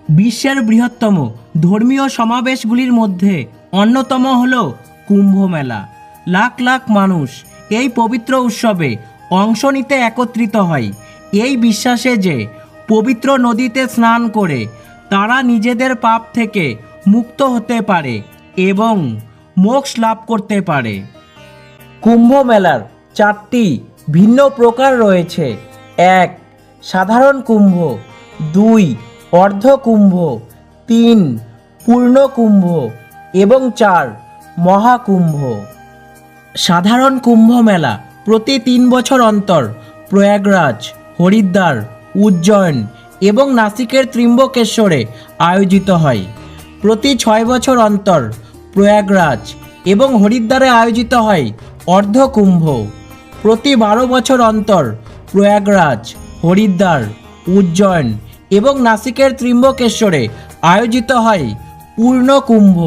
বিশ্বের বৃহত্তম ধর্মীয় সমাবেশগুলির মধ্যে অন্যতম হল কুম্ভ মেলা। লাখ লাখ মানুষ এই পবিত্র উৎসবে অংশ নিতে একত্রিত হয় এই বিশ্বাসে যে পবিত্র নদীতে স্নান করে তারা নিজেদের পাপ থেকে মুক্ত হতে পারে এবং মোক্ষ লাভ করতে পারে। কুম্ভ মেলার 4টি ভিন্ন প্রকার রয়েছে। 1. সাধারণ কুম্ভ, 2. অর্ধ কুম্ভ, 3. পূর্ণ কুম্ভ এবং 4. মহাকুম্ভ। সাধারণ কুম্ভ মেলা প্রতি 3 বছর অন্তর প্রয়াগরাজ, হরিদ্বার, উজ্জয়ন এবং নাসিকের ত্র্যম্বকেশ্বরে আয়োজিত হয়। প্রতি 6 বছর অন্তর প্রয়াগরাজ এবং হরিদ্বারে আয়োজিত হয় অর্ধ কুম্ভ। প্রতি 12 বছর অন্তর প্রয়াগরাজ, হরিদ্বার, উজ্জয়ন এবং নাসিকের ত্র্যম্বকেশ্বরে আয়োজিত হয় পূর্ণ কুম্ভ।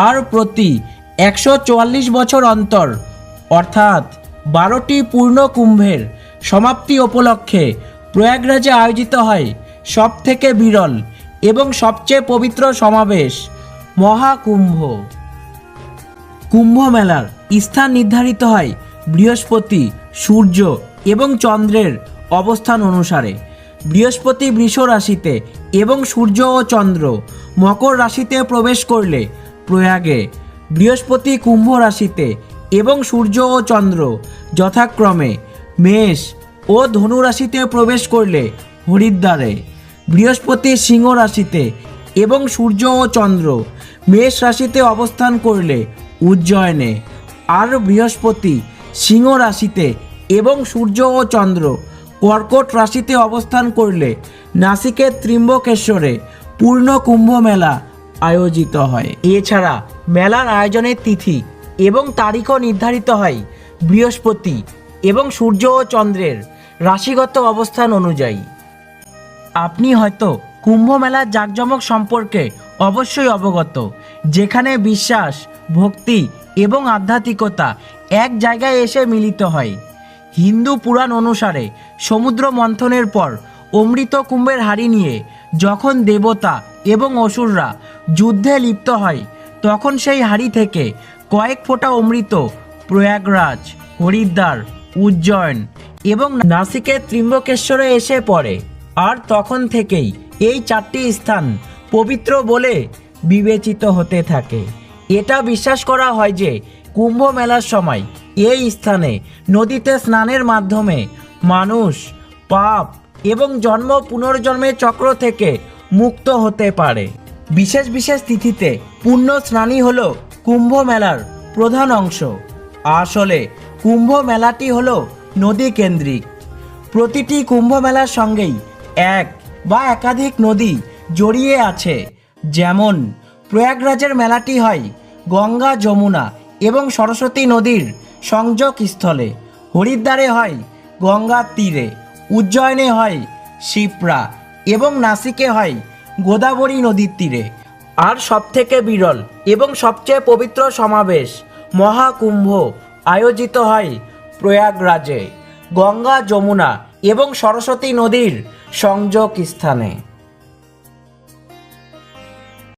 আর প্রতি 144 বছর অন্তর অর্থাৎ 12টি পূর্ণ কুম্ভের সমাপ্তি উপলক্ষে প্রয়াগরাজে আয়োজিত হয় সবথেকে বিরল এবং সবচেয়ে পবিত্র সমাবেশ মহাকুম্ভ। কুম্ভ মেলার স্থান নির্ধারিত হয় বৃহস্পতি, সূর্য এবং চন্দ্রের অবস্থান অনুসারে। বৃহস্পতি বৃষ রাশিতে এবং সূর্য ও চন্দ্র মকর রাশিতে প্রবেশ করলে প্রয়াগে, বৃহস্পতি কুম্ভ রাশিতে এবং সূর্য ও চন্দ্র যথাক্রমে মেষ ও ধনু রাশিতে প্রবেশ করলে হরিদ্বারে, বৃহস্পতি সিংহ রাশিতে এবং সূর্য ও চন্দ্র মেষ রাশিতে অবস্থান করলে উজ্জয়নে, আর বৃহস্পতি সিংহ রাশিতে এবং সূর্য ও চন্দ্র কর্কট রাশিতে অবস্থান করলে নাসিকের ত্র্যম্বকেশ্বরে পূর্ণ কুম্ভ মেলা আয়োজিত হয়। এছাড়া মেলার আয়োজনের তিথি এবং তারিখও নির্ধারিত হয় বৃহস্পতি এবং সূর্য ও চন্দ্রের রাশিগত অবস্থান অনুযায়ী। আপনি হয়তো কুম্ভ মেলার জাঁকজমক সম্পর্কে অবশ্যই অবগত, যেখানে বিশ্বাস, ভক্তি এবং আধ্যাত্মিকতা এক জায়গায় এসে মিলিত হয়। হিন্দু পুরাণ অনুসারে সমুদ্র মন্থনের পর অমৃত কুম্ভের হাড়ি নিয়ে যখন দেবতা এবং অসুররা যুদ্ধে লিপ্ত হয়, তখন সেই হাড়ি থেকে কয়েক ফোঁটা অমৃত প্রয়াগরাজ, হরিদ্বার, উজ্জয়ন এবং নাসিকের ত্র্যম্বকেশ্বরে এসে পড়ে। আর তখন থেকেই এই 4টি স্থান পবিত্র বলে বিবেচিত হতে থাকে। এটা বিশ্বাস করা হয় যে কুম্ভ মেলার সময় এই স্থানে নদীতে স্নানের মাধ্যমে মানুষ পাপ এবং জন্ম পুনর্জন্মের চক্র থেকে মুক্ত হতে পারে। বিশেষ বিশেষ তিথিতে পুণ্য স্নানই হলো কুম্ভ মেলার প্রধান অংশ। আসলে কুম্ভ মেলাটি হলো নদী কেন্দ্রিক। প্রতিটি কুম্ভ মেলার সঙ্গেই এক বা একাধিক নদী জড়িয়ে আছে। যেমন প্রয়াগরাজের মেলাটি হয় গঙ্গা, যমুনা এবং সরস্বতী নদীর সংযোগ স্থলে, হরিদ্বারে হয় গঙ্গার তীরে, উজ্জয়নে হয় শিপ্রা এবং নাসিকে হয় গোদাবরী নদীর তীরে। আর সবথেকে বিরল এবং সবচেয়ে পবিত্র সমাবেশ মহাকুম্ভ আয়োজিত হয় প্রয়াগরাজে, গঙ্গা, যমুনা এবং সরস্বতী নদীর সংযোগ স্থানে।